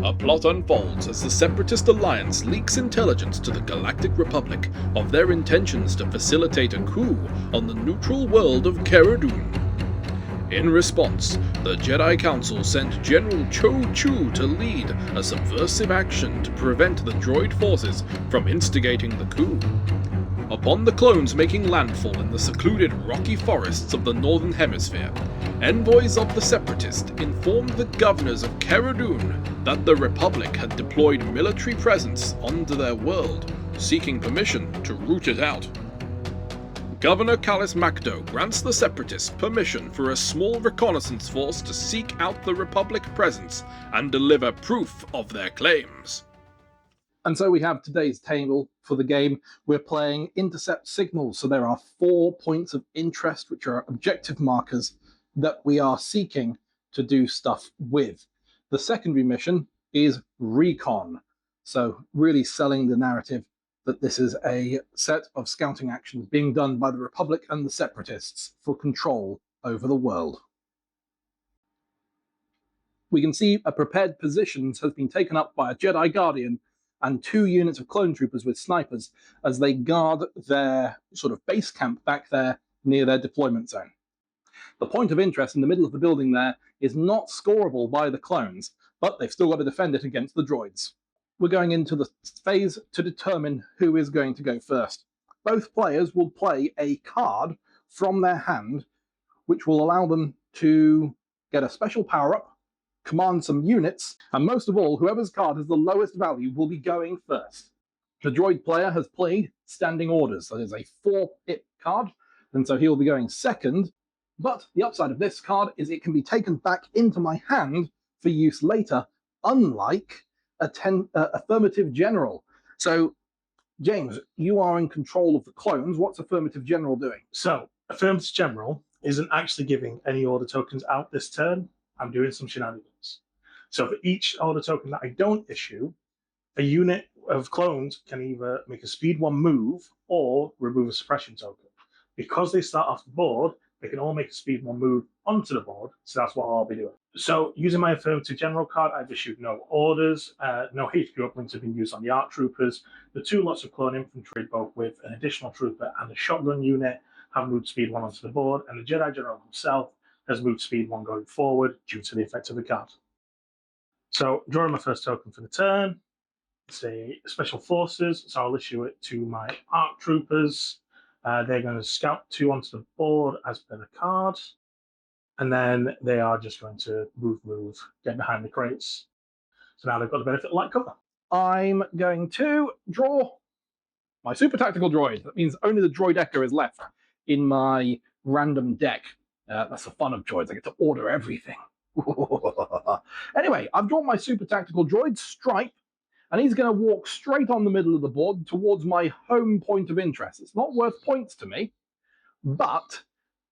A plot unfolds as the Separatist Alliance leaks intelligence to the Galactic Republic of their intentions to facilitate a coup on the neutral world of Karadoon. In response, the Jedi Council sent General Cho Chu to lead a subversive action to prevent the droid forces from instigating the coup. Upon the clones making landfall in the secluded rocky forests of the Northern Hemisphere, envoys of the Separatist informed the governors of Karadoon that the Republic had deployed military presence onto their world, seeking permission to root it out. Governor Callis MacDo grants the Separatists permission for a small reconnaissance force to seek out the Republic presence and deliver proof of their claims. And so we have today's table for the game. We're playing intercept signals, so there are 4 points of interest, which are objective markers that we are seeking to do stuff with. The secondary mission is recon, so really selling the narrative that this is a set of scouting actions being done by the Republic and the Separatists for control over the world. We can see a prepared positions has been taken up by a Jedi Guardian and 2 units of clone troopers with snipers as they guard their sort of base camp back there near their deployment zone. The point of interest in the middle of the building there is not scoreable by the clones, but they've still got to defend it against the droids. We're going into the phase to determine who is going to go first. Both players will play a card from their hand, which will allow them to get a special power-up, command some units, and most of all, whoever's card has the lowest value will be going first. The droid player has played Standing Orders. That is a 4-hit card, and so he'll be going second. But the upside of this card is it can be taken back into my hand for use later, unlike Affirmative General. So, James, you are in control of the clones. What's Affirmative General doing? So, Affirmative General isn't actually giving any order tokens out this turn. I'm doing some shenanigans. So for each order token that I don't issue, a unit of clones can either make a speed 1 move or remove a suppression token. Because they start off the board, they can all make a speed 1 move onto the board, so that's what I'll be doing. So using my Affirmative General card, I've issued no orders, no HP uplinks have been used on the ARC troopers. The 2 lots of clone infantry, both with an additional trooper and a shotgun unit, have moved speed 1 onto the board, and the Jedi General himself has moved speed 1 going forward due to the effect of the card. So drawing my first token for the turn, it's a Special Forces, so I'll issue it to my ARC troopers. They're going to scout 2 onto the board as per the card, and then they are just going to move, get behind the crates. So now they've got the benefit of light cover. I'm going to draw my super tactical droid. That means only the droid Echo is left in my random deck. That's the fun of droids. I get to order everything. Anyway, I've drawn my super tactical droid, Stripe, and he's going to walk straight on the middle of the board towards my home point of interest. It's not worth points to me, but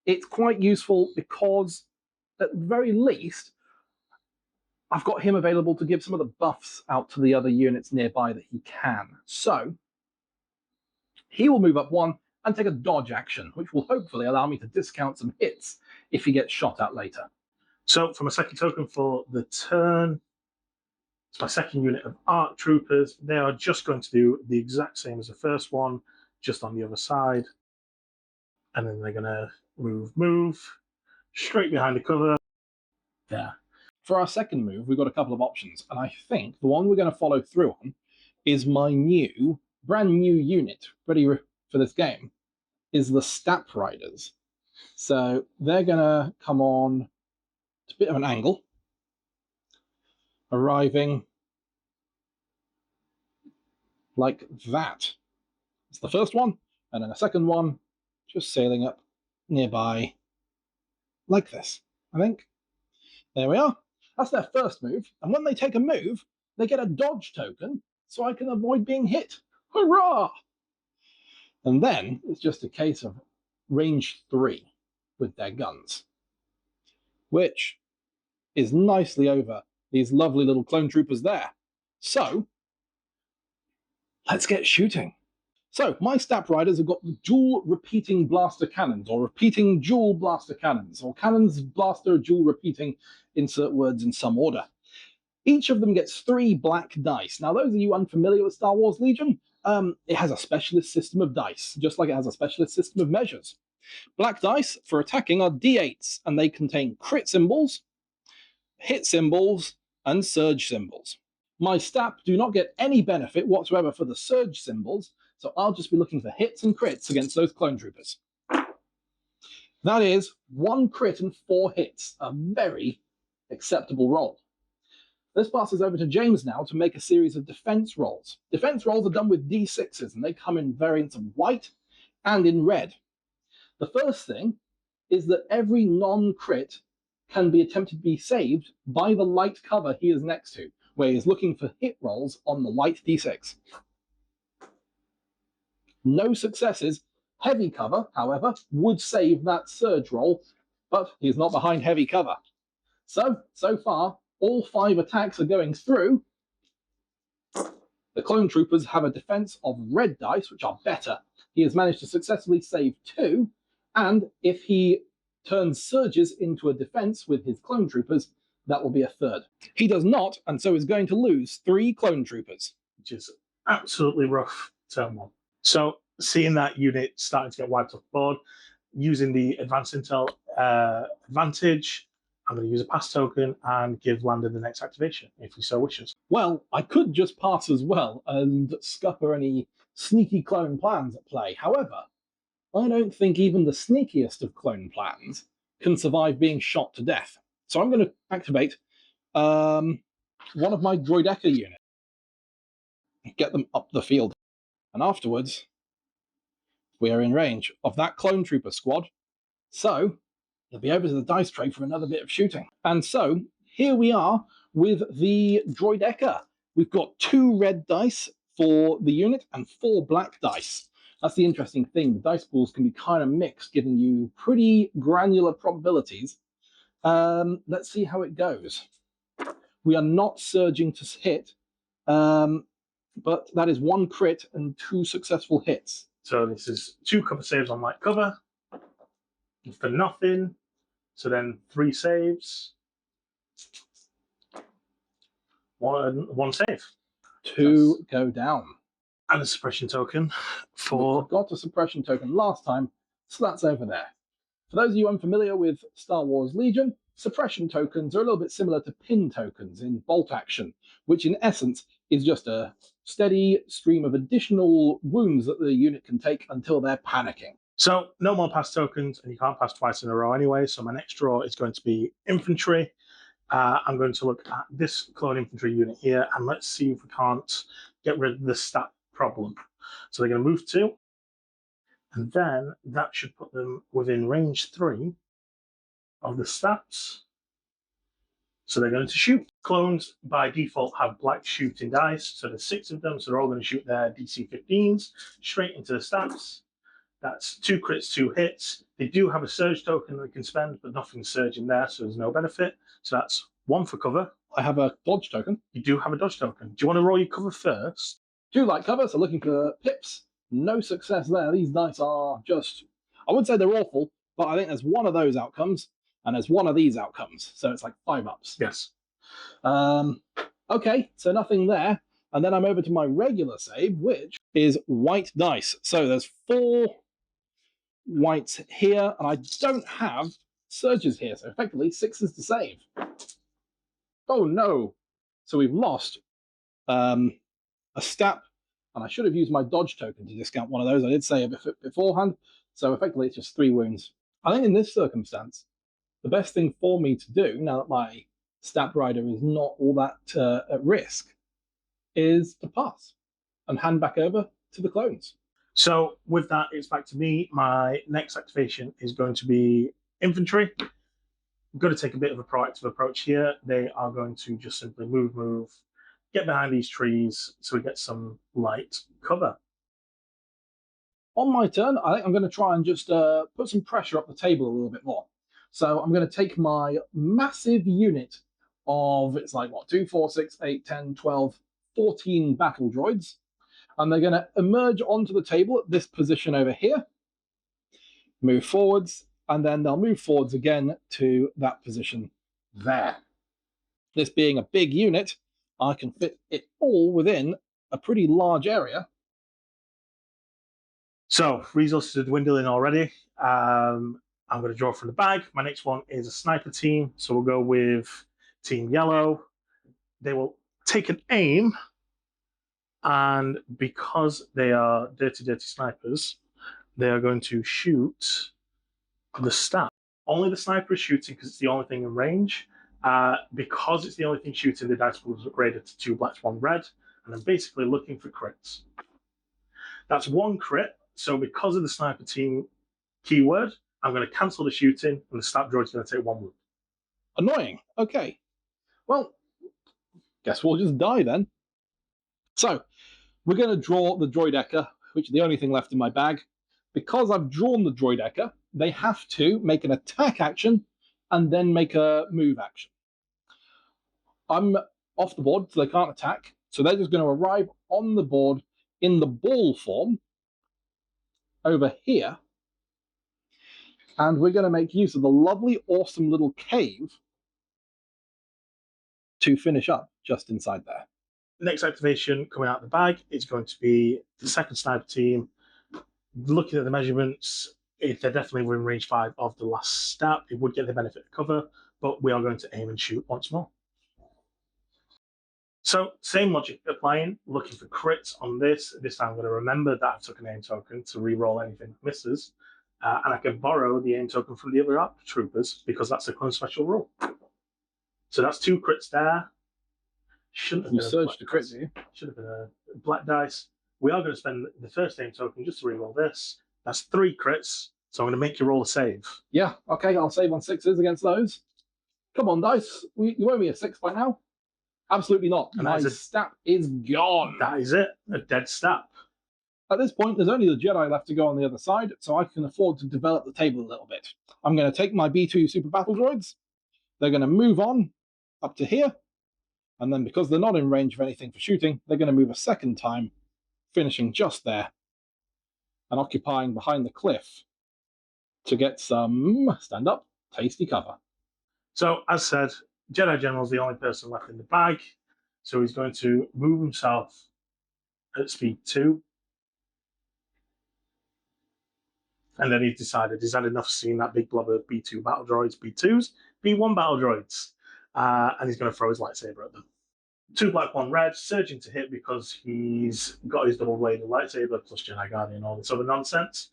it's quite useful because, at the very least, I've got him available to give some of the buffs out to the other units nearby that he can. So, he will move up 1 and take a dodge action, which will hopefully allow me to discount some hits if he gets shot at later. So for my second token for the turn, it's my second unit of ARC troopers. They are just going to do the exact same as the first one, just on the other side. And then they're going to move, straight behind the cover. There. For our second move, we've got a couple of options, and I think the one we're going to follow through on is my brand new unit, ready for this game, is the Stap Riders. So they're going to come on a bit of an angle, arriving like that. It's the first one, and then the second one just sailing up nearby like this, I think. There we are. That's their first move, and when they take a move, they get a dodge token, so I can avoid being hit. Hurrah! And then it's just a case of range 3 with their guns, which is nicely over these lovely little clone troopers there. So, let's get shooting. So, my Stap Riders have got the dual repeating blaster cannons, or repeating dual blaster cannons, or cannons, blaster, dual repeating, insert words in some order. Each of them gets 3 black dice. Now, those of you unfamiliar with Star Wars Legion, it has a specialist system of dice, just like it has a specialist system of measures. Black dice for attacking are d8s, and they contain crit symbols, hit symbols, and surge symbols. My STAP do not get any benefit whatsoever for the surge symbols, so I'll just be looking for hits and crits against those clone troopers. That is 1 crit and 4 hits, a very acceptable roll. This passes over to James now to make a series of defense rolls. Defense rolls are done with d6s, and they come in variants of white and in red. The first thing is that every non-crit can be attempted to be saved by the light cover he is next to, where he is looking for hit rolls on the white d6. No successes. Heavy cover, however, would save that surge roll, but he is not behind heavy cover. So far, all 5 attacks are going through. The clone troopers have a defense of red dice, which are better. He has managed to successfully save 2, and if he turns surges into a defense with his clone troopers, that will be a 3rd. He does not, and so is going to lose 3 clone troopers. Which is absolutely rough turn 1. So seeing that unit starting to get wiped off the board, using the advanced intel advantage, I'm going to use a pass token and give Landon the next activation, if he so wishes. Well, I could just pass as well and scupper any sneaky clone plans at play. However, I don't think even the sneakiest of clone plans can survive being shot to death. So I'm going to activate one of my droideka units, get them up the field, and afterwards we are in range of that clone trooper squad. So he'll be over to the dice tray for another bit of shooting. And so here we are with the droideka. We've got 2 red dice for the unit and 4 black dice. That's the interesting thing. The dice pools can be kind of mixed, giving you pretty granular probabilities. Let's see how it goes. We are not surging to hit, but that is 1 crit and 2 successful hits. So this is 2 cover saves on light cover for nothing. So then 3 saves, 1 save. 2 go down. And a suppression token We for... got a suppression token last time, so that's over there. For those of you unfamiliar with Star Wars Legion, suppression tokens are a little bit similar to pin tokens in bolt action, which in essence is just a steady stream of additional wounds that the unit can take until they're panicking. So no more pass tokens, and you can't pass twice in a row anyway, so my next draw is going to be infantry. I'm going to look at this clone infantry unit here, and let's see if we can't get rid of the stat problem. So they're going to move 2, and then that should put them within range 3 of the stats. So they're going to shoot. Clones by default have black shooting dice, so there's 6 of them, so they're all going to shoot their DC 15s straight into the stats. That's 2 crits, 2 hits. They do have a surge token they can spend, but nothing's surging there, so there's no benefit. So that's 1 for cover. I have a dodge token. You do have a dodge token. Do you want to roll your cover first? 2 light cover, so looking for pips. No success there. These dice are just, I wouldn't say they're awful, but I think there's 1 of those outcomes, and there's 1 of these outcomes. So it's like 5 ups. Yes. Okay, so nothing there. And then I'm over to my regular save, which is white dice. So there's 4 whites here, and I don't have surges here, so effectively 6s to save. Oh no! So we've lost a stap, and I should have used my dodge token to discount 1 of those. I did say it beforehand, so effectively it's just 3 wounds. I think in this circumstance, the best thing for me to do, now that my stap rider is not all that at risk, is to pass and hand back over to the clones. So with that, it's back to me. My next activation is going to be infantry. I'm going to take a bit of a proactive approach here. They are going to just simply move, get behind these trees so we get some light cover. On my turn, I think I'm going to try and just put some pressure up the table a little bit more. So I'm going to take my massive unit of, it's like, what, 2, 4, 6, 8, 10, 12, 14 battle droids. And they're going to emerge onto the table at this position over here, move forwards, and then they'll move forwards again to that position there. This being a big unit, I can fit it all within a pretty large area. So resources are dwindling already. I'm going to draw from the bag. My next one is a sniper team. So we'll go with Team Yellow. They will take an aim. And because they are dirty, dirty snipers, they are going to shoot the stab. Only the sniper is shooting because it's the only thing in range. Because it's the only thing shooting, the dice pool is upgraded to 2 blacks, 1 red. And I'm basically looking for crits. That's 1 crit. So because of the sniper team keyword, I'm going to cancel the shooting, and the stab droid's going to take 1 wound. Annoying. Okay. Well, guess we'll just die then. So, we're going to draw the droid, which is the only thing left in my bag. Because I've drawn the droid, they have to make an attack action and then make a move action. I'm off the board, so they can't attack. So they're just going to arrive on the board in the ball form over here. And we're going to make use of the lovely, awesome little cave to finish up just inside there. Next activation coming out of the bag is going to be the second sniper team. Looking at the measurements, if they're definitely within range 5 of the last stab, it would get the benefit of cover, but we are going to aim and shoot once more. So, same logic applying, looking for crits on this. This time I'm going to remember that I took an aim token to re-roll anything that misses, and I can borrow the aim token from the other ARC troopers because that's a clone special rule. So that's 2 crits there. Shouldn't have You been surged to crit, you? Should have been a black dice. We are going to spend the first aim token just to re-roll this. That's 3 crits, so I'm going to make you roll a save. Yeah, okay, I'll save on 6s against those. Come on, dice. You owe me a 6 by now. Absolutely not. And my stat is gone. That is it. A dead stat. At this point, there's only the Jedi left to go on the other side, so I can afford to develop the table a little bit. I'm going to take my B2 super battle droids. They're going to move on up to here. And then because they're not in range of anything for shooting, they're going to move a second time, finishing just there and occupying behind the cliff to get some, stand up, tasty cover. So, as said, Jedi General's the only person left in the bag, so he's going to move himself at speed 2. And then he's decided he's had enough seeing that big blob of B2 battle droids, B2s, B1 battle droids, and he's going to throw his lightsaber at them. 2 black, 1 red, surging to hit because he's got his double-bladed lightsaber plus Jedi Guardian, all this other nonsense.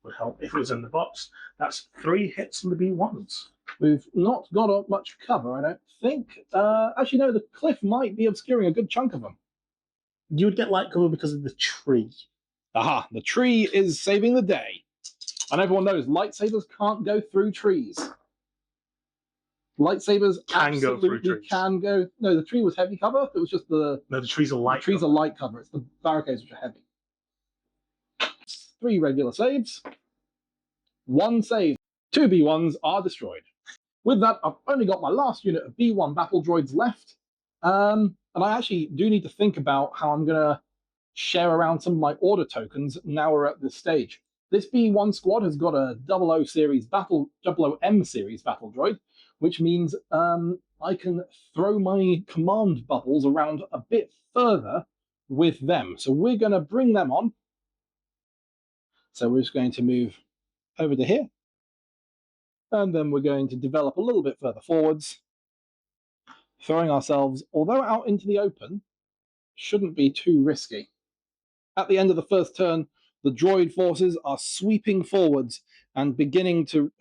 Would help if it was in the box. That's 3 hits on the B1s. We've not got much cover, I don't think. Actually, no, the cliff might be obscuring a good chunk of them. You would get light cover because of the tree. Aha, the tree is saving the day. And everyone knows lightsabers can't go through trees. Lightsabers Can go through trees. Can go. No, the tree was heavy cover. It was just the. No, the trees are light. The trees cover. are light cover. It's the barricades which are heavy. 3 regular saves. 1 save. 2 B1s are destroyed. With that, I've only got my last unit of B1 battle droids left. And I actually do need to think about how I'm going to share around some of my order tokens now we're at this stage. This B1 squad has got a 00M series battle droid, which means I can throw my command bubbles around a bit further with them. So we're going to bring them on. So we're just going to move over to here. And then we're going to develop a little bit further forwards, throwing ourselves, although out into the open, shouldn't be too risky. At the end of the first turn, the droid forces are sweeping forwards and beginning to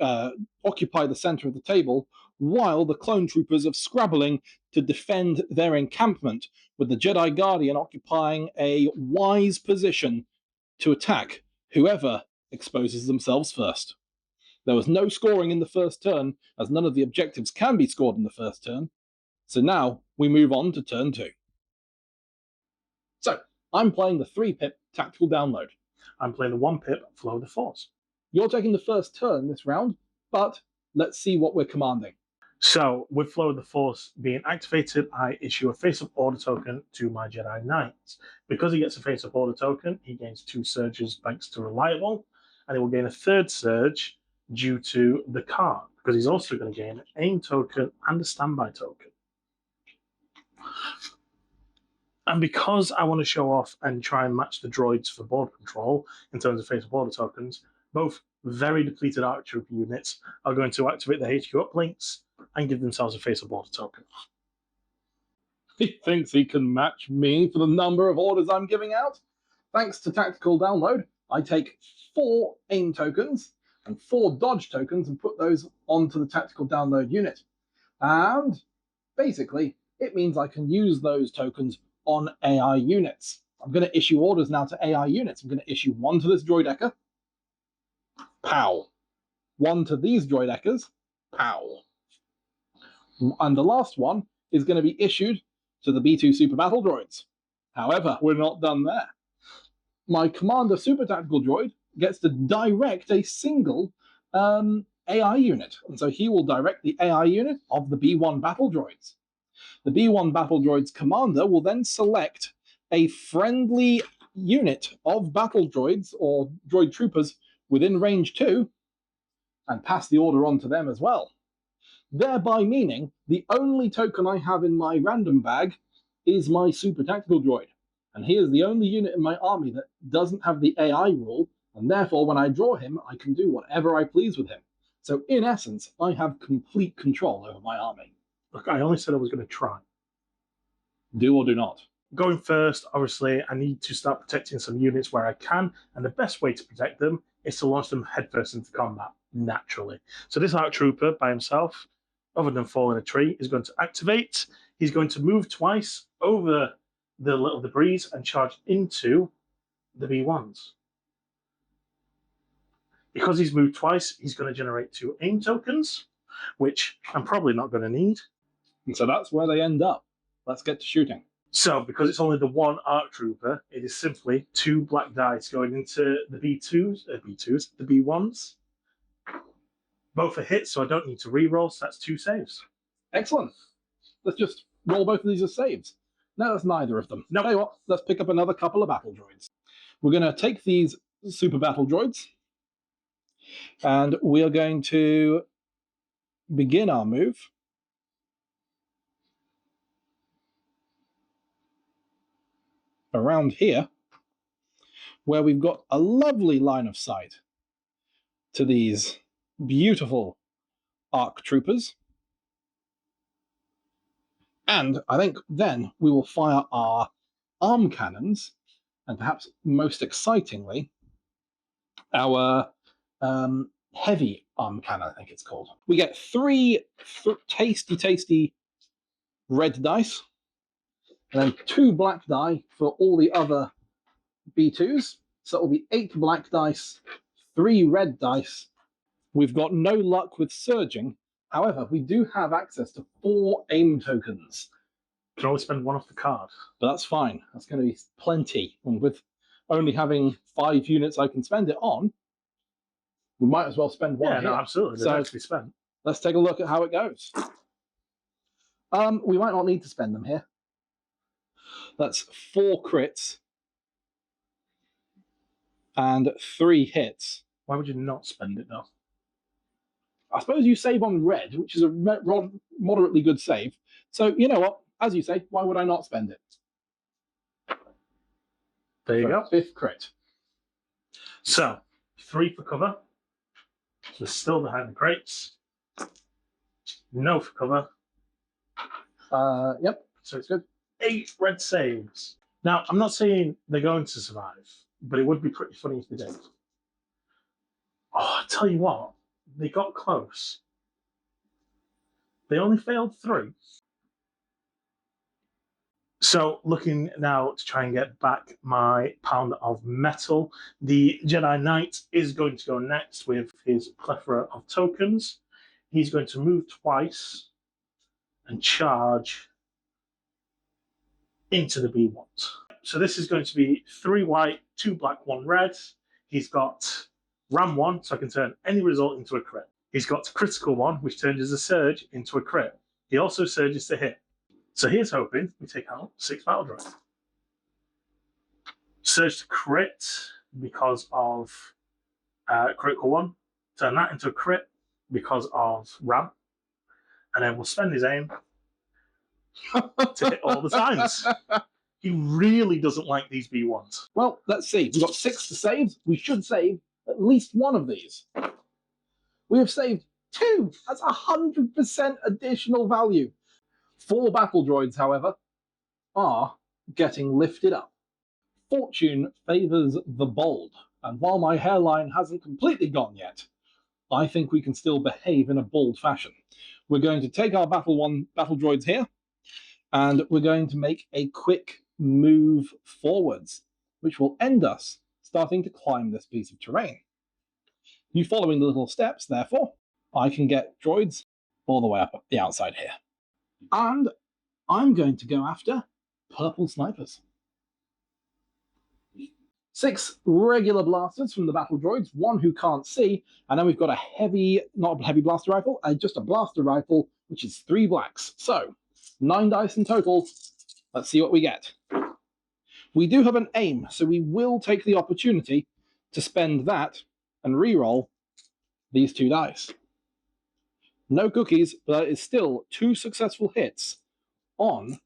occupy the center of the table, while the clone troopers are scrabbling to defend their encampment, with the Jedi Guardian occupying a wise position to attack whoever exposes themselves first. There was no scoring in the first turn, as none of the objectives can be scored in the first turn. So now we move on to turn 2. So I'm playing the 3-pip tactical download. I'm playing the 1-pip flow of the force. You're taking the first turn this round, but let's see what we're commanding. So, with Flow of the Force being activated, I issue a face-up order token to my Jedi Knight. Because he gets a face-up order token, he gains 2 surges thanks to Reliable, and he will gain a 3rd surge due to the card. because he's also going to gain an aim token and a standby token. And because I want to show off and try and match the droids for board control in terms of face of order tokens, both very depleted Arc Trooper units are going to activate the HQ uplinks and give themselves a face of order token. He thinks he can match me for the number of orders I'm giving out. Thanks to Tactical Download, I take 4 aim tokens and 4 dodge tokens and put those onto the Tactical Download unit. And basically, it means I can use those tokens on AI units. I'm going to issue orders now to AI units. I'm going to issue 1 to this droidecker. Pow. 1 to these droideckers. Pow. And the last one is going to be issued to the B2 Super Battle Droids. However, we're not done there. My Commander Super Tactical Droid gets to direct a single AI unit. And so he will direct the AI unit of the B1 Battle Droids. The B1 Battle Droid's commander will then select a friendly unit of battle droids or droid troopers within range 2 and pass the order on to them as well. Thereby meaning the only token I have in my random bag is my Super Tactical Droid. And he is the only unit in my army that doesn't have the AI rule, and therefore when I draw him, I can do whatever I please with him. So in essence, I have complete control over my army. Look, I only said I was going to try. Do or do not. Going first, obviously, I need to start protecting some units where I can, and the best way to protect them is to launch them headfirst into combat, naturally. So this Arc Trooper by himself, other than fall in a tree, is going to activate. He's going to move twice over the little debris and charge into the B1s. Because he's moved twice, he's going to generate 2 aim tokens, which I'm probably not going to need. And so that's where they end up. Let's get to shooting. So, because it's only the 1 Arc Trooper, it is simply 2 black dice going into the the B1s. Both are hits, so I don't need to reroll, so that's 2 saves. Excellent. Let's just roll both of these as saves. No, that's neither of them. No. Tell you what, let's pick up another couple of battle droids. We're going to take these super battle droids, and we are going to begin our move around here, where we've got a lovely line of sight to these beautiful ARC troopers. And I think then we will fire our arm cannons, and perhaps most excitingly, our heavy arm cannon, I think it's called. We get 3 tasty red dice, and then 2 black die for all the other B2s. So it will be 8 black dice, 3 red dice. We've got no luck with surging. However, we do have access to 4 aim tokens. You can only spend 1 off the card. But that's fine. That's going to be plenty. And with only having 5 units I can spend it on, we might as well spend 1 Yeah, here. no, absolutely. So They're actually spent. let's take a look at how it goes. We might not need to spend them here. That's 4 crits and 3 hits. Why would you not spend it, though? I suppose you save on red, which is a moderately good save. So, you know what? As you say, why would I not spend it? There you go. 5th crit. So, 3 for cover. They're still behind the crates. No for cover. Yep. So it's Good. 8 red saves. Now, I'm not saying they're going to survive, but it would be pretty funny if they did. Oh, I tell you what, they got close. They only failed 3. So, looking now to try and get back my pound of metal, the Jedi Knight is going to go next with his plethora of tokens. He's going to move twice and charge into the B1s. So this is going to be 3 white, 2 black, 1 red. He's got Ram 1, so I can turn any result into a crit. He's got Critical 1, which turns a surge into a crit. He also surges to hit. So here's hoping we take out 6 battle droids. Surge to crit because of Critical 1. Turn that into a crit. because of RAM, and then we'll spend his aim to hit all the times. He really doesn't like these B1s. Well, let's see. We've got 6 to save. We should save at least one of these. We have saved 2. That's 100% additional value. 4 battle droids, however, are getting lifted up. Fortune favours the bold, and while my hairline hasn't completely gone yet, I think we can still behave in a bold fashion. We're going to take our battle droids here, and we're going to make a quick move forwards, which will end us starting to climb this piece of terrain. You following the little steps, therefore, I can get droids all the way up the outside here. And I'm going to go after purple snipers. 6 regular blasters from the battle droids, 1 who can't see, and then we've got a heavy, not a heavy blaster rifle, just a blaster rifle, which is 3 blacks. So, 9 dice in total. Let's see what we get. We do have an aim, so we will take the opportunity to spend that and re-roll these 2 dice. No cookies, but that is still 2 successful hits on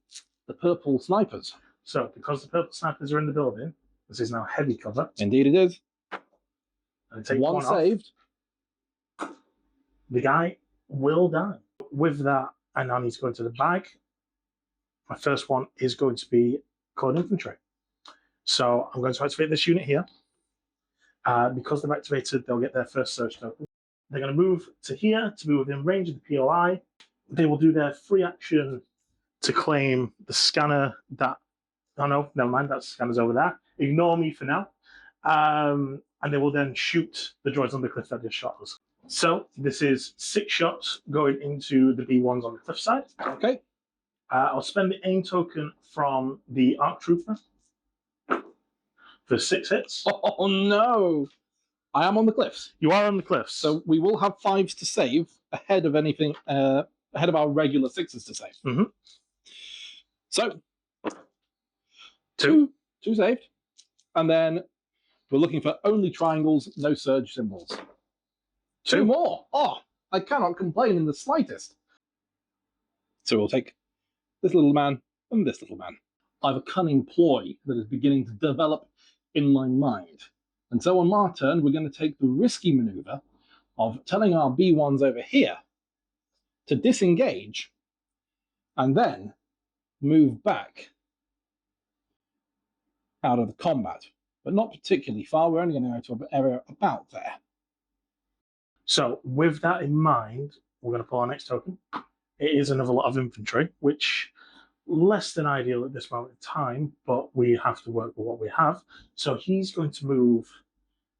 the purple snipers. So, because the purple snipers are in the building, this is now heavy cover. Indeed it is. And take 1 saved. The guy will die. With that, I now need to go into the bag. My first one is going to be called infantry. So I'm going to activate this unit here. Because they've activated, they'll get their first surge token. They're going to move to here to be within range of the POI. They will do their free action to claim the scanner that... Oh no, never mind, that scanner's over there. Ignore me for now. And they will then shoot the droids on the cliff that just shot us. So this is 6 shots going into the B1s on the cliff side. Okay. I'll spend the aim token from the ARC Trooper for 6 hits. Oh no! I am on the cliffs. You are on the cliffs. So we will have 5s to save ahead of anything, ahead of our regular 6s to save. Mm-hmm. So, 2 saved. And then we're looking for only triangles, no surge symbols. 2 more. Oh, I cannot complain in the slightest. So we'll take this little man and this little man. I have a cunning ploy that is beginning to develop in my mind. And so on my turn, we're going to take the risky maneuver of telling our B1s over here to disengage and then move back out of the combat, but not particularly far. We're only going to go to an area about there. So with that in mind, we're going to pull our next token. It is another lot of infantry, which less than ideal at this moment in time, but we have to work with what we have. So he's going to move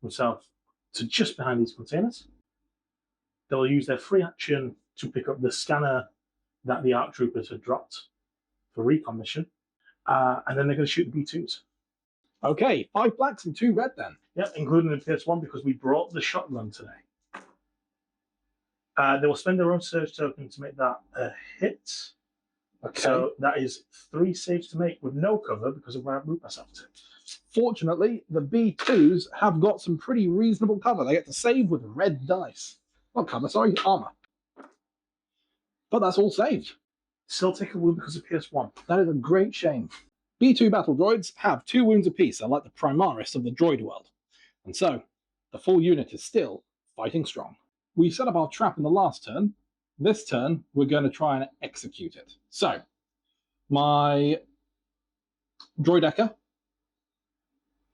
himself to just behind these containers. They'll use their free action to pick up the scanner that the ARC Troopers had dropped for recon mission, and then they're going to shoot the B2s. Okay, 5 blacks and 2 red then. Yep, including the PS1 because we brought the shotgun today. They will spend their own surge token to make that a hit. Okay. So that is 3 saves to make with no cover because of where I moved myself to. Fortunately, the B2s have got some pretty reasonable cover. They get to save with red dice. Not cover, sorry, armor. But that's all saved. Still take a wound because of PS1. That is a great shame. B2 battle droids have 2 wounds apiece, like the Primaris of the droid world. And so, the full unit is still fighting strong. We set up our trap in the last turn. This turn, we're going to try and execute it. So, my droidecker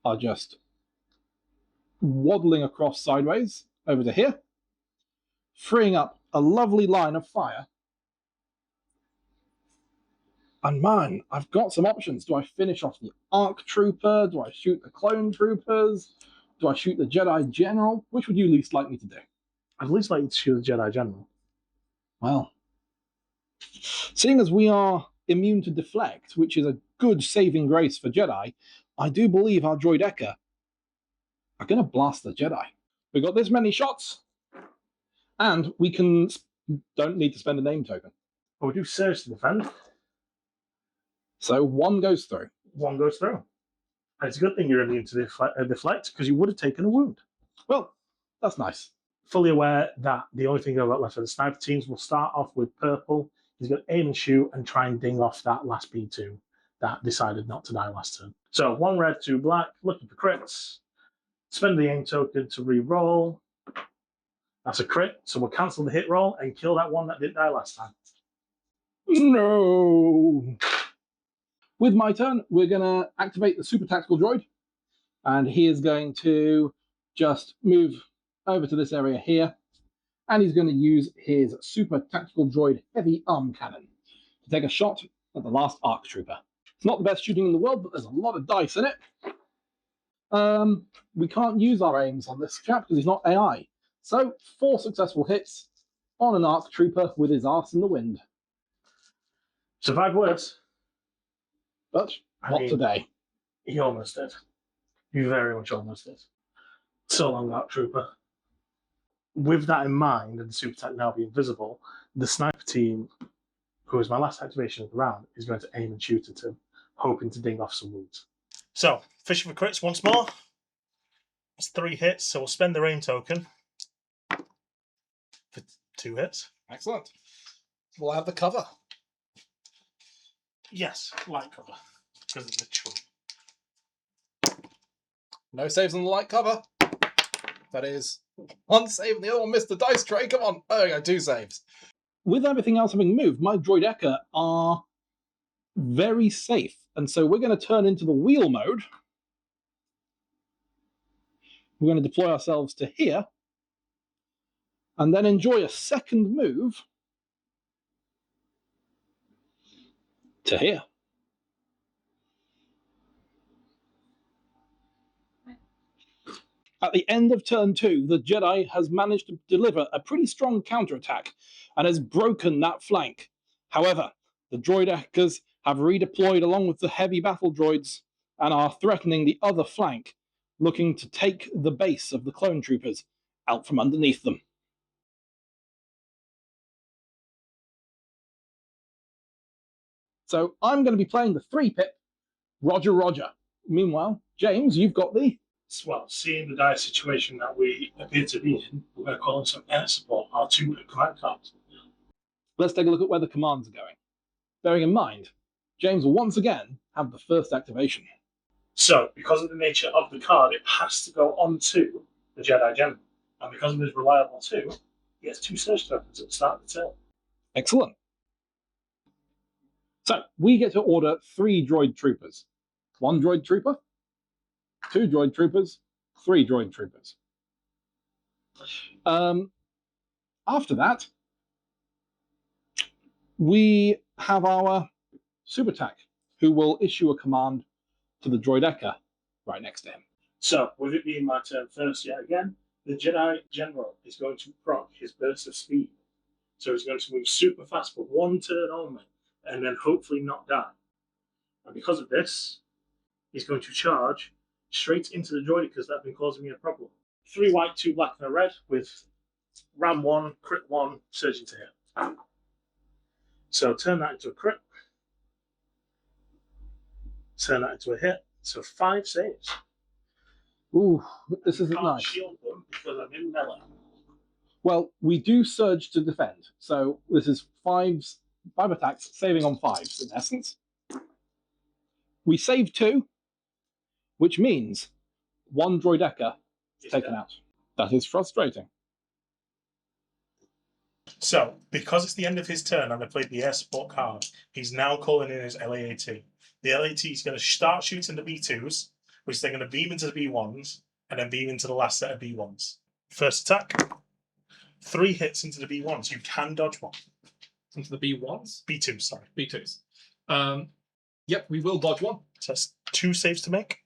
are just waddling across sideways over to here, freeing up a lovely line of fire. And man, I've got some options. Do I finish off the ARC Trooper? Do I shoot the Clone Troopers? Do I shoot the Jedi General? Which would you least like me to do? I'd least like you to shoot the Jedi General. Well, seeing as we are immune to deflect, which is a good saving grace for Jedi, I do believe our droidecker are going to blast the Jedi. We've got this many shots, and we don't need to spend a name token. But we do surge to defend. So 1 goes through. 1 goes through. And it's a good thing you're immune to deflect because you would have taken a wound. Well, that's nice. fully aware that the only thing I've got left for the sniper teams will start off with purple. He's going to aim and shoot and try and ding off that last B2 that decided not to die last turn. So 1 red, 2 black, looking for crits. Spend the aim token to re-roll. That's a crit, so we'll cancel the hit roll and kill that one that didn't die last time. No! With my turn, we're going to activate the super tactical droid, and he is going to just move over to this area here, and he's going to use his super tactical droid heavy arm cannon to take a shot at the last ARC trooper. It's not the best shooting in the world, but there's a lot of dice in it. We can't use our aims on this chap because he's not AI. So 4 successful hits on an ARC trooper with his arse in the wind. Survive worse. But not today. He almost did. He very much almost did. So long, ARC trooper. With that in mind, and the super tech now being visible, the sniper team, who is my last activation of the round, is going to aim and shoot at him, hoping to ding off some wounds. So, fishing for crits once more. That's 3 hits, so we'll spend the aim token for 2 hits. Excellent. We'll have the cover. Yes, light cover, because of the tree. No saves on the light cover. That is 1 save and the other one missed the dice tray. Come on. Oh, yeah, 2 saves. With everything else having moved, my droid Eka are very safe. And so we're going to turn into the wheel mode. We're going to deploy ourselves to here. And then enjoy a second move to here. At the end of turn 2, the Jedi has managed to deliver a pretty strong counterattack and has broken that flank. However, the droid-hackers have redeployed along with the heavy battle droids and are threatening the other flank, looking to take the base of the clone troopers out from underneath them. So I'm going to be playing the 3-pip Roger Roger. Meanwhile, James, you've got the... Well, seeing the dire situation that we appear to be in, we're going to call in some air support, our 2 command cards. Let's take a look at where the commands are going. Bearing in mind, James will once again have the first activation. So, because of the nature of the card, it has to go onto the Jedi General. And because of his reliable 2, he has 2 surge tokens at the start of the turn. Excellent. So, we get to order 3 droid troopers. 1 droid trooper, 2 droid troopers, 3 droid troopers. After that, we have our super tech, who will issue a command to the droid Eka right next to him. So, with it being my turn first yet again, the Jedi General is going to proc his burst of speed. So he's going to move super fast for 1 turn only, and then hopefully not die. And because of this, he's going to charge straight into the droidicas that have been causing me a problem. 3 white, 2 black, and a red with ram 1, crit 1, surging to hit. So turn that into a crit. Turn that into a hit. So 5 saves. Ooh, this isn't Can't nice. shield them because I'm in melee. Well, we do surge to defend. So this is 5 attacks, saving on 5s in essence. We save 2, which means 1 droid Eka is taken out. That is frustrating. So, because it's the end of his turn and I played the air support card, he's now calling in his LAAT. The LAT is going to start shooting the B2s, which they're going to beam into the B1s, and then beam into the last set of B1s. First attack, 3 hits into the B1s. You can dodge 1. Into the B1s? B2s, sorry. B2s. Yep, we will dodge 1. So that's 2 saves to make.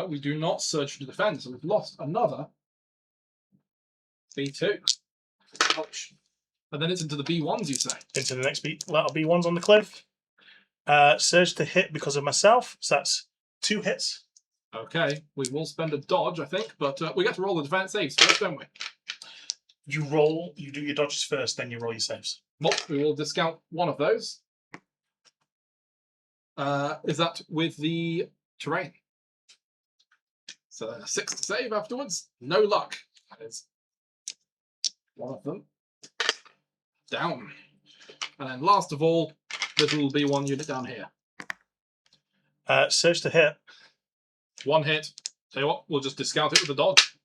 We do not surge to defend, so we've lost another B2. Ouch. And then it's into the B1s, you say? Into the next little B1s on the cliff. Surge to hit because of myself, so that's 2 hits. Okay, we will spend a dodge, I think, but we get to roll the defense saves first, don't we? You do your dodges first, then you roll your saves. Well, we will discount one of those. Is that with the terrain? So 6 to save afterwards. No luck. That is one of them. Down. And then last of all, little B1 unit down here. Search to hit. 1 hit. Tell you what, we'll just discount it with a dodge.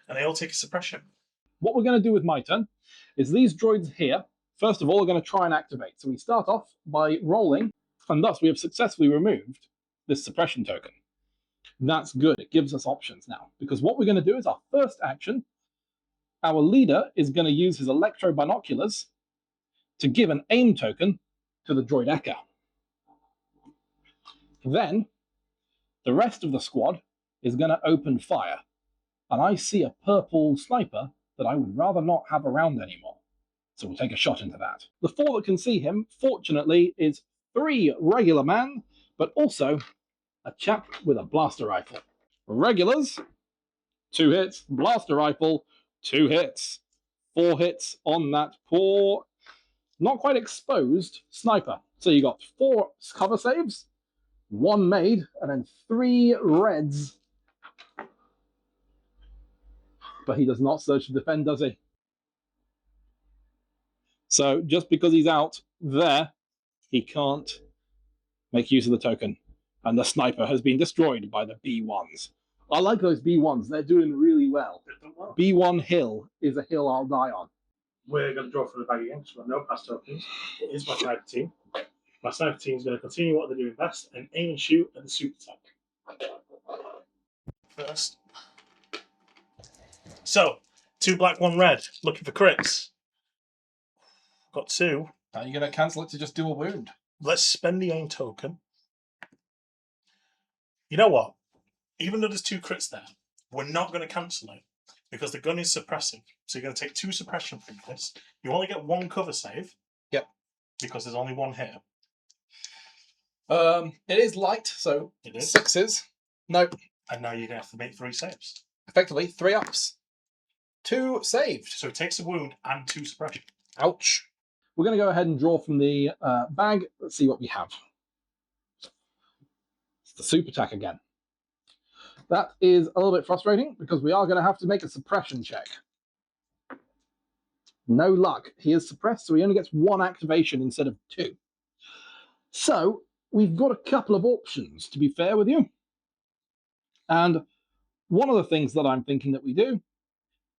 And they all take a suppression. What we're going to do with my turn is these droids here, first of all, are going to try and activate. So we start off by rolling, and thus we have successfully removed this suppression token. That's good. It gives us options now, because what we're going to do is our first action, our leader is going to use his electro binoculars to give an aim token to the droid Ecker. Then the rest of the squad is going to open fire, and I see a purple sniper that I would rather not have around anymore. So we'll take a shot into that. The 4 that can see him, fortunately, is 3 regular men, but also a chap with a blaster rifle. Regulars, 2 hits. Blaster rifle, 2 hits. 4 hits on that poor, not quite exposed sniper. So you got 4 cover saves, 1 made, and then 3 reds. But he does not search to defend, does he? So just because he's out there, he can't make use of the token. And the sniper has been destroyed by the B1s. I like those B1s. They're doing really well. B1 hill is a hill I'll die on. We're going to draw from the bag again because we've got no pass tokens. It is my sniper team. My sniper team is going to continue what they're doing best and aim and shoot at the super attack. First. So, 2 black, 1 red. Looking for crits. Got 2. Now you're going to cancel it to just do a wound. Let's spend the aim token. You know what? Even though there's 2 crits there, we're not going to cancel it because the gun is suppressive. So you're going to take 2 suppression from this. You only get 1 cover save. Yep. Because there's only 1 hit. It is light, so It is. 6s. No. And now you're going to have to make 3 saves. Effectively, 3 ups. 2 saved. So it takes a wound and 2 suppression. Ouch. We're going to go ahead and draw from the bag. Let's see what we have. It's the super attack again. That is a little bit frustrating because we are going to have to make a suppression check. No luck. He is suppressed, so he only gets 1 activation instead of 2. So we've got a couple of options, to be fair with you. And one of the things that I'm thinking that we do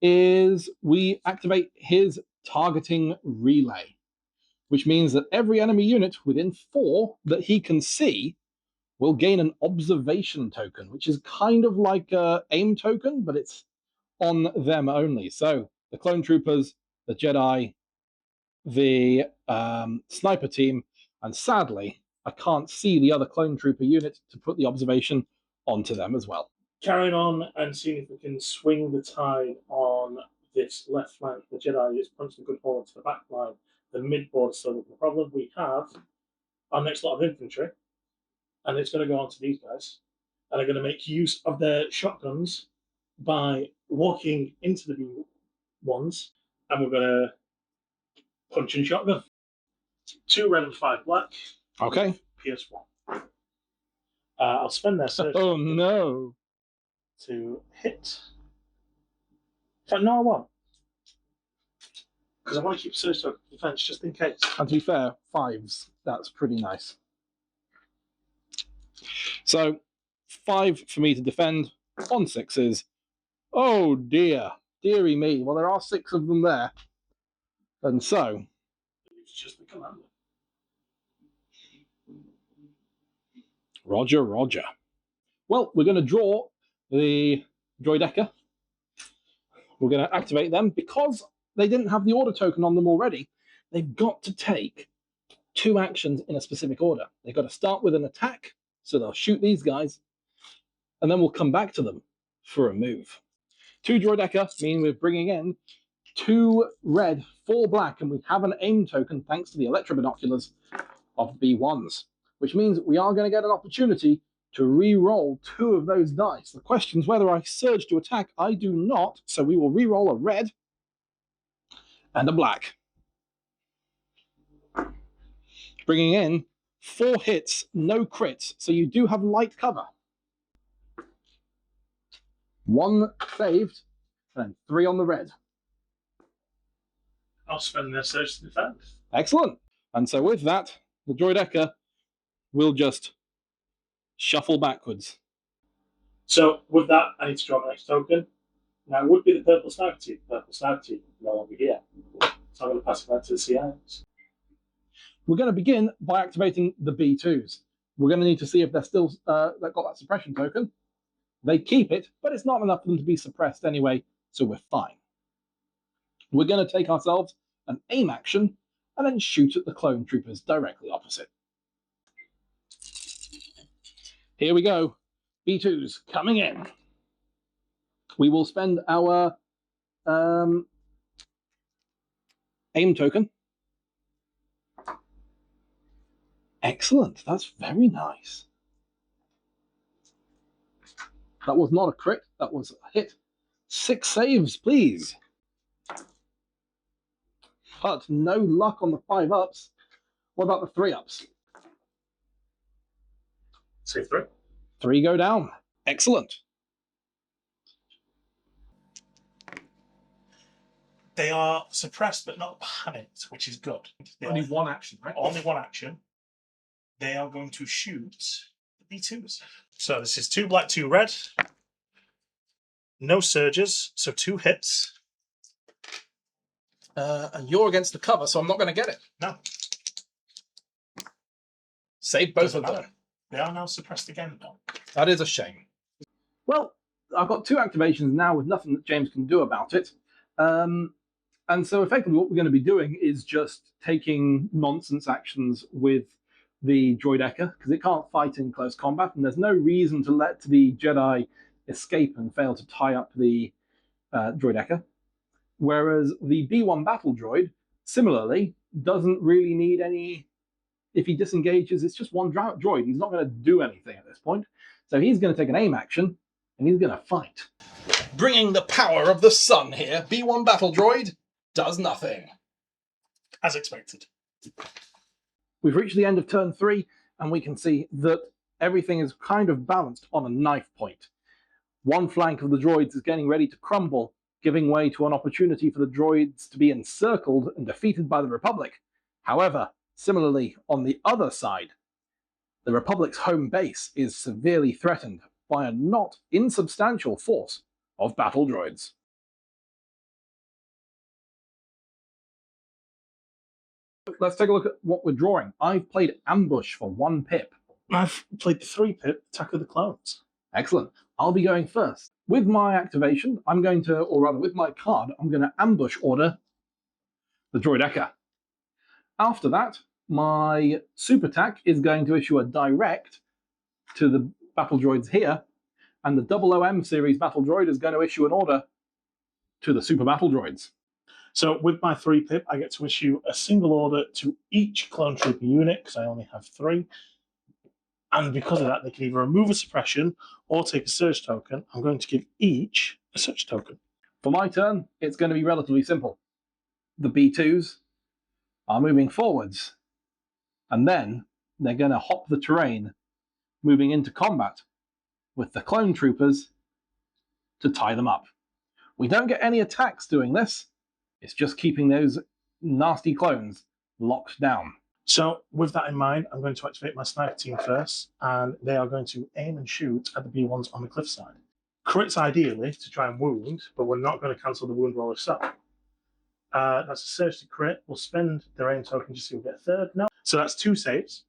is we activate his targeting relay, which means that every enemy unit within 4 that he can see will gain an observation token, which is kind of like an aim token, but it's on them only. So the clone troopers, the Jedi, the sniper team, and sadly, I can't see the other clone trooper unit to put the observation onto them as well. Carrying on and seeing if we can swing the tide on this left flank. The Jedi is punching a good hole into the back line. The mid-board is still the problem. We have our next lot of infantry, and it's going to go on to these guys, and they're going to make use of their shotguns by walking into the B1s, and we're going to punch and shotgun. 2 red and 5 black. Okay. PS1. I'll spend their search Oh no. to hit. In fact, no, I won't. Because I want to keep search token defense just in case. And to be fair, 5s. That's pretty nice. So 5 for me to defend on 6s. Oh dear. Deary me. Well, there are 6 of them there. And so It's just the commander. Roger, roger. Well, we're going to draw the droid Ecker. We're going to activate them. Because they didn't have the order token on them already, they've got to take 2 actions in a specific order. They've got to start with an attack, so they'll shoot these guys, and then we'll come back to them for a move. 2 droid Ecker mean we're bringing in 2 red, 4 black, and we have an aim token thanks to the electro binoculars of B1s, which means we are going to get an opportunity to re-roll 2 of those dice. The question is whether I surge to attack. I do not, so we will re-roll a red and a black. Bringing in 4 hits, no crits, so you do have light cover. 1 saved, and then 3 on the red. I'll spend their surge to defend. Excellent. And so with that, the droideca will just shuffle backwards. So with that, I need to draw my next token. Now it would be the purple sniper team. Purple sniper team no longer here. So I'm going to pass it back to the CIs. We're going to begin by activating the B2s. We're going to need to see if they're still they've got that suppression token. They keep it, but it's not enough for them to be suppressed anyway, so we're fine. We're going to take ourselves an aim action and then shoot at the clone troopers directly opposite. Here we go. B2s coming in. We will spend our aim token. Excellent. That's very nice. That was not a crit. That was a hit. 6 saves, please. But no luck on the 5 ups. What about the 3 ups? Save 3. 3 go down. Excellent. They are suppressed but not panicked, which is good. Only one action, right? Only one action. They are going to shoot the B2s. So this is 2 black, 2 red. No surges, so 2 hits. And you're against the cover, so I'm not going to get it. No. Save both of them. They are now suppressed again, though. That is a shame. Well, I've got 2 activations now with nothing that James can do about it. And so effectively what we're going to be doing is just taking nonsense actions with the droideca, because it can't fight in close combat, and there's no reason to let the Jedi escape and fail to tie up the droideca. Whereas the B1 battle droid, similarly, doesn't really need any... If he disengages, it's just one droid. He's not going to do anything at this point. So he's going to take an aim action, and he's going to fight. Bringing the power of the sun here, B1 battle droid does nothing. As expected. We've reached the end of turn 3, and we can see that everything is kind of balanced on a knife point. One flank of the droids is getting ready to crumble, giving way to an opportunity for the droids to be encircled and defeated by the Republic. However, similarly, on the other side, the Republic's home base is severely threatened by a not insubstantial force of battle droids. Let's take a look at what we're drawing. I've played Ambush for 1 pip. I've played the 3 pip, Attack of the Clones. Excellent. I'll be going first. With my activation, I'm going to, or rather with my card, I'm going to ambush order the droideca. After that, my super attack is going to issue a direct to the battle droids here, and the OOM series battle droid is going to issue an order to the super battle droids. So with my 3 pip, I get to issue a single order to each clone trooper unit, because I only have 3. And because of that, they can either remove a suppression or take a surge token. I'm going to give each a surge token. For my turn, it's going to be relatively simple. The B2s are moving forwards, and then they're going to hop the terrain, moving into combat with the clone troopers to tie them up. We don't get any attacks doing this. It's just keeping those nasty clones locked down. So with that in mind, I'm going to activate my sniper team first, and they are going to aim and shoot at the B1s on the cliffside. Crits ideally to try and wound, but we're not going to cancel the wound roll itself. That's a surge to crit. We'll spend their aim token just so we'll get a 3rd. No. So that's 2 saves,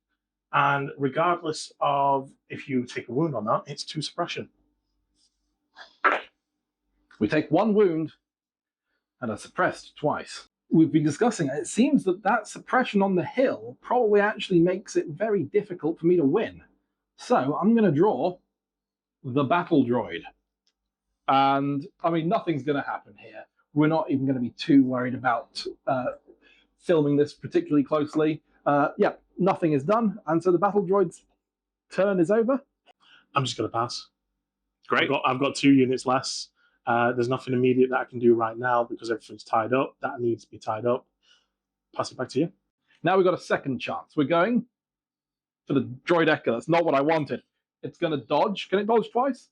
and regardless of if you take a wound or not, it's 2 suppression. We take 1 wound and are suppressed twice. We've been discussing it. It seems that that suppression on the hill probably actually makes it very difficult for me to win. So I'm going to draw the battle droid. And, I mean, nothing's going to happen here. We're not even going to be too worried about filming this particularly closely. Yeah, nothing is done. And so the battle droid's turn is over. I'm just going to pass. Great. I've got 2 units less. There's nothing immediate that I can do right now because everything's tied up. That needs to be tied up. Pass it back to you. Now we've got a second chance. We're going for the droideca. That's not what I wanted. It's going to dodge. Can it dodge twice?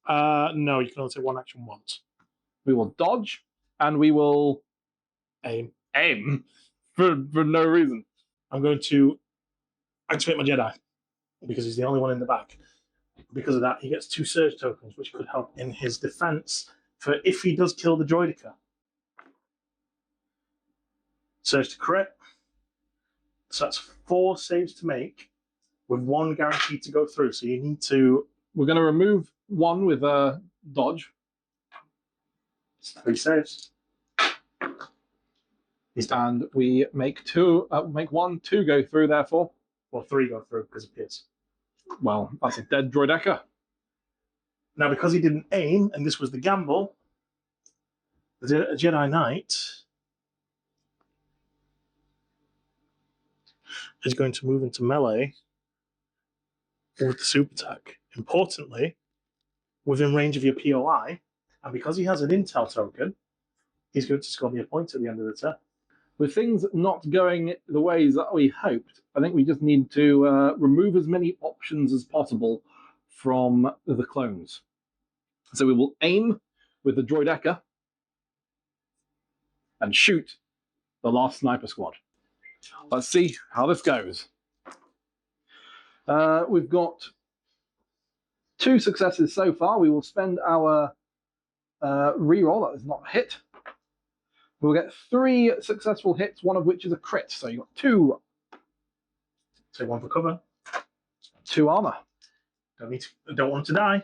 No, you can only take one action once. We will dodge, and we will Aim. aim for no reason. I'm going to activate my Jedi because he's the only one in the back. Because of that, he gets 2 surge tokens, which could help in his defense for if he does kill the droidica. Surge to crit. So that's 4 saves to make, with 1 guaranteed to go through. So you need to. We're going to remove 1 with a dodge. It's 3 saves. He's done. And we make 1, 2 go through, therefore. Well, 3 go through because of Pierce. Well, that's a dead droideca. Now, because he didn't aim, and this was the gamble, the Jedi Knight is going to move into melee with the super attack. Importantly, within range of your POI, and because he has an intel token, he's going to score me a point at the end of the turn. With things not going the ways that we hoped, I think we just need to remove as many options as possible from the clones. So we will aim with the droideca and shoot the last sniper squad. Let's see how this goes. We've got 2 successes so far. We will spend our reroll. That is not a hit. We'll get 3 successful hits, one of which is a crit. So you've got 2. Take 1 for cover. 2 armor. Don't want to die.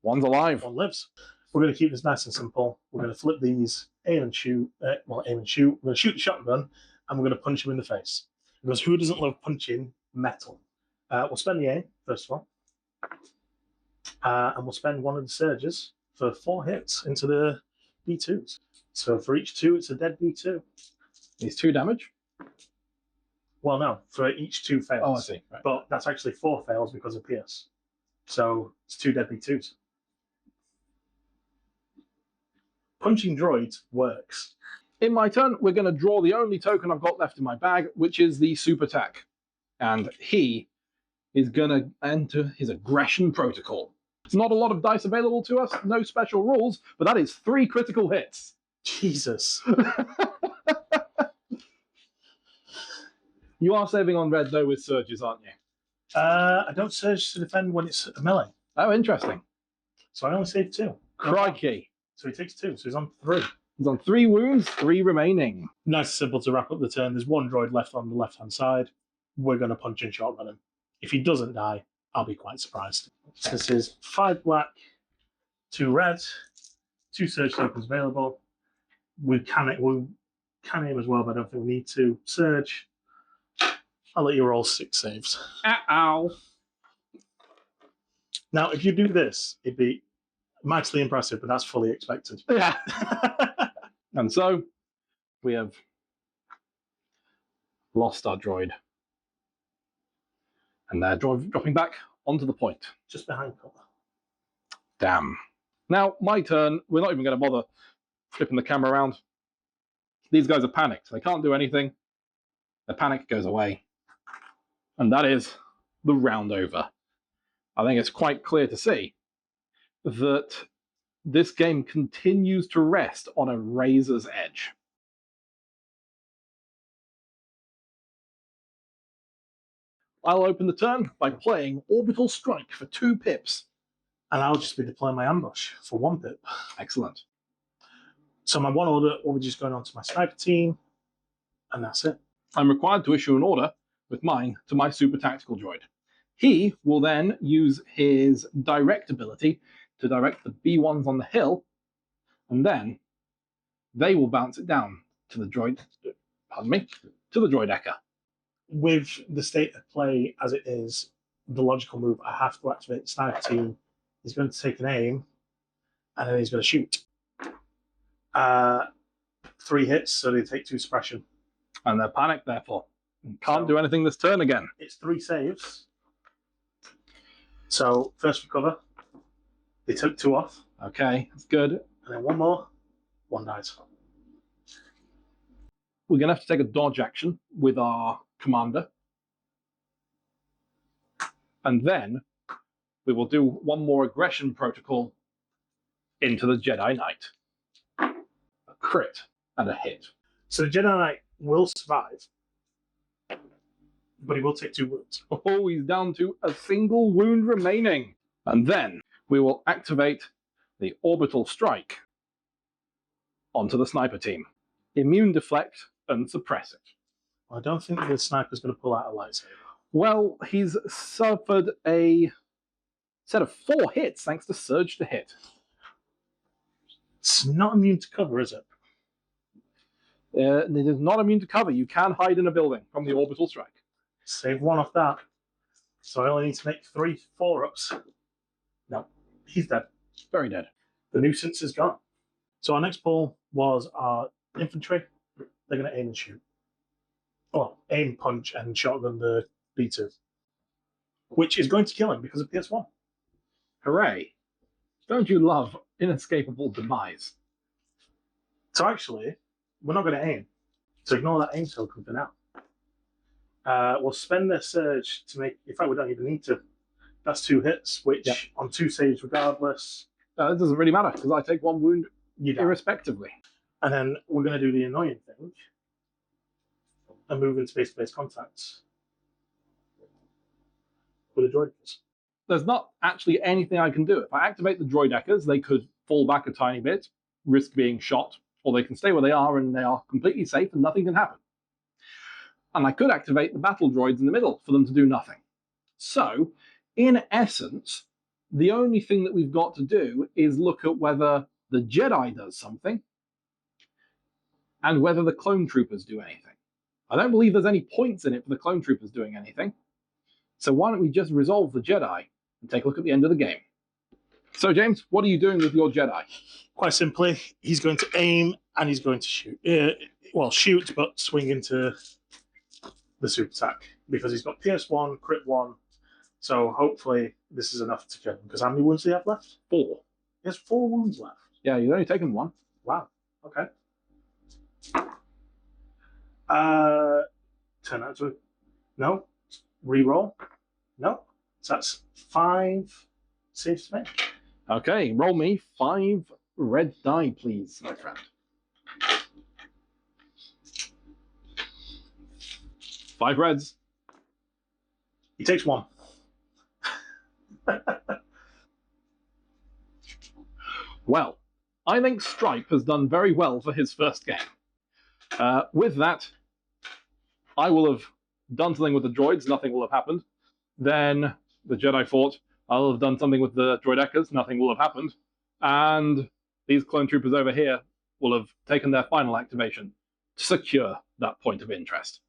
1's alive. 1 lives. We're going to keep this nice and simple. We're going to flip these, aim and shoot. Aim and shoot. We're going to shoot the shotgun, and we're going to punch him in the face. Because who doesn't love punching metal? We'll spend the aim, first of all. And we'll spend 1 of the surges for 4 hits into the B2s. So for each 2, it's a dead B2. These 2 damage? Well, no, for each 2 fails. Oh, I see. Right. But that's actually 4 fails because of Pierce. So it's 2 dead B2s. Punching droids works. In my turn, we're going to draw the only token I've got left in my bag, which is the super attack. And he is going to enter his aggression protocol. It's not a lot of dice available to us, no special rules, but that is 3 critical hits. Jesus. You are saving on red, though, with surges, aren't you? I don't surge to defend when it's a melee. Oh, interesting. So I only save 2. Crikey. So he takes 2, so he's on 3. He's on 3 wounds, 3 remaining. Nice and simple to wrap up the turn. There's 1 droid left on the left-hand side. We're going to punch and shotgun him. If he doesn't die, I'll be quite surprised. So this is 5 black, 2 red, 2 surge tokens available. We can aim as well, but I don't think we need to. Surge. I'll let you roll 6 saves. Ow. Now, if you do this, it'd be mightily impressive, but that's fully expected. Yeah. And so, we have lost our droid. And they're dropping back onto the point. Just behind cover. Damn. Now, my turn. We're not even going to bother flipping the camera around. These guys are panicked. They can't do anything. The panic goes away. And that is the round over. I think it's quite clear to see that this game continues to rest on a razor's edge. I'll open the turn by playing Orbital Strike for 2 pips. And I'll just be deploying my ambush for 1 pip. Excellent. So my 1 order will be just going on to my sniper team, and that's it. I'm required to issue an order with mine to my super tactical droid. He will then use his direct ability to direct the B1s on the hill, and then they will bounce it down to the droid, to the droideca. With the state of play as it is, the logical move, I have to activate the sniper team. He's going to take an aim, and then he's going to shoot. 3 hits, so they take 2 suppression. And they're panicked, therefore. And can't do anything this turn again. It's 3 saves. So, first recover. They took 2 off. Okay, that's good. And then 1 more. 1 dies. We're going to have to take a dodge action with our commander. And then we will do one more aggression protocol into the Jedi Knight. A crit and a hit. So the Jedi Knight will survive, but he will take 2 wounds. Oh, he's down to a single wound remaining. And then we will activate the orbital strike onto the sniper team. Immune deflect and suppress it. I don't think the sniper's going to pull out a lightsaber. Well, he's suffered a set of 4 hits thanks to Surge to Hit. It's not immune to cover, is it? It is not immune to cover. You can hide in a building from the orbital strike. Save 1 off that. So I only need to make 3 4-ups. No, he's dead. Very dead. The nuisance is gone. So our next pull was our infantry. They're going to aim and shoot. Well, aim, punch, and shotgun the B2. Which is going to kill him because of PS1. Hooray. Don't you love inescapable demise? So actually, we're not going to aim. So ignore that aim token for now. We'll spend their surge to make... In fact, we don't even need to. That's 2 hits, which on 2 saves regardless... It doesn't really matter, because I take 1 wound irrespectively. And then we're going to do the annoying thing and move into face-to-face contacts with the droids. There's not actually anything I can do. If I activate the droideckers, they could fall back a tiny bit, risk being shot, or they can stay where they are and they are completely safe and nothing can happen. And I could activate the battle droids in the middle for them to do nothing. So, in essence, the only thing that we've got to do is look at whether the Jedi does something and whether the clone troopers do anything. I don't believe there's any points in it for the clone troopers doing anything. So why don't we just resolve the Jedi and take a look at the end of the game. So, James, what are you doing with your Jedi? Quite simply, he's going to aim and he's going to shoot. Well, shoot, but swing into the super attack because he's got PS1, crit 1. So hopefully this is enough to kill him. Because how many wounds do you have left? 4. He has 4 wounds left. Yeah, you've only taken 1. Wow. Okay. Turn that to no. Reroll. No. So that's 5 saves to make. Okay, roll me 5 red die, please, my friend. 5 reds. He takes 1. Well, I think Stripe has done very well for his first game. With that, I will have done something with the droids, nothing will have happened. Then the Jedi fought, I'll have done something with the droideckers, nothing will have happened. And these clone troopers over here will have taken their final activation to secure that point of interest.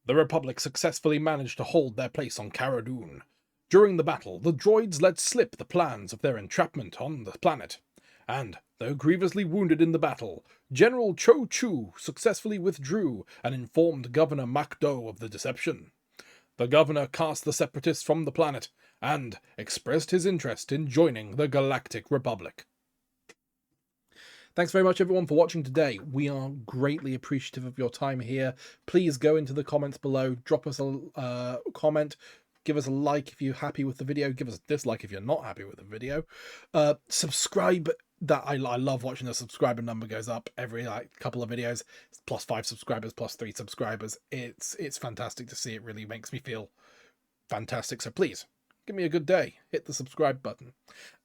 The Republic successfully managed to hold their place on Karadoon. During the battle, the droids let slip the plans of their entrapment on the planet. And, though grievously wounded in the battle, General Cho Chu successfully withdrew and informed Governor MacLeod of the deception. The governor cast the Separatists from the planet and expressed his interest in joining the Galactic Republic. Thanks very much everyone for watching today. We are greatly appreciative of your time here. Please go into the comments below, drop us a comment, give us a like if you're happy with the video, give us a dislike if you're not happy with the video. Subscribe. That I love watching the subscriber number goes up every couple of videos. It's +5 subscribers, +3 subscribers. It's fantastic to see. It really makes me feel fantastic. So please give me a good day. Hit the subscribe button.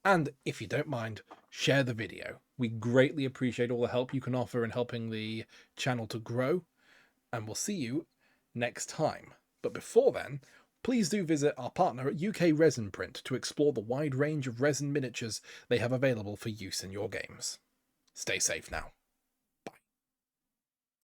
And if you don't mind, share the video. We greatly appreciate all the help you can offer in helping the channel to grow. And we'll see you next time. But before then, please do visit our partner at UK Resin Print to explore the wide range of resin miniatures they have available for use in your games. Stay safe now.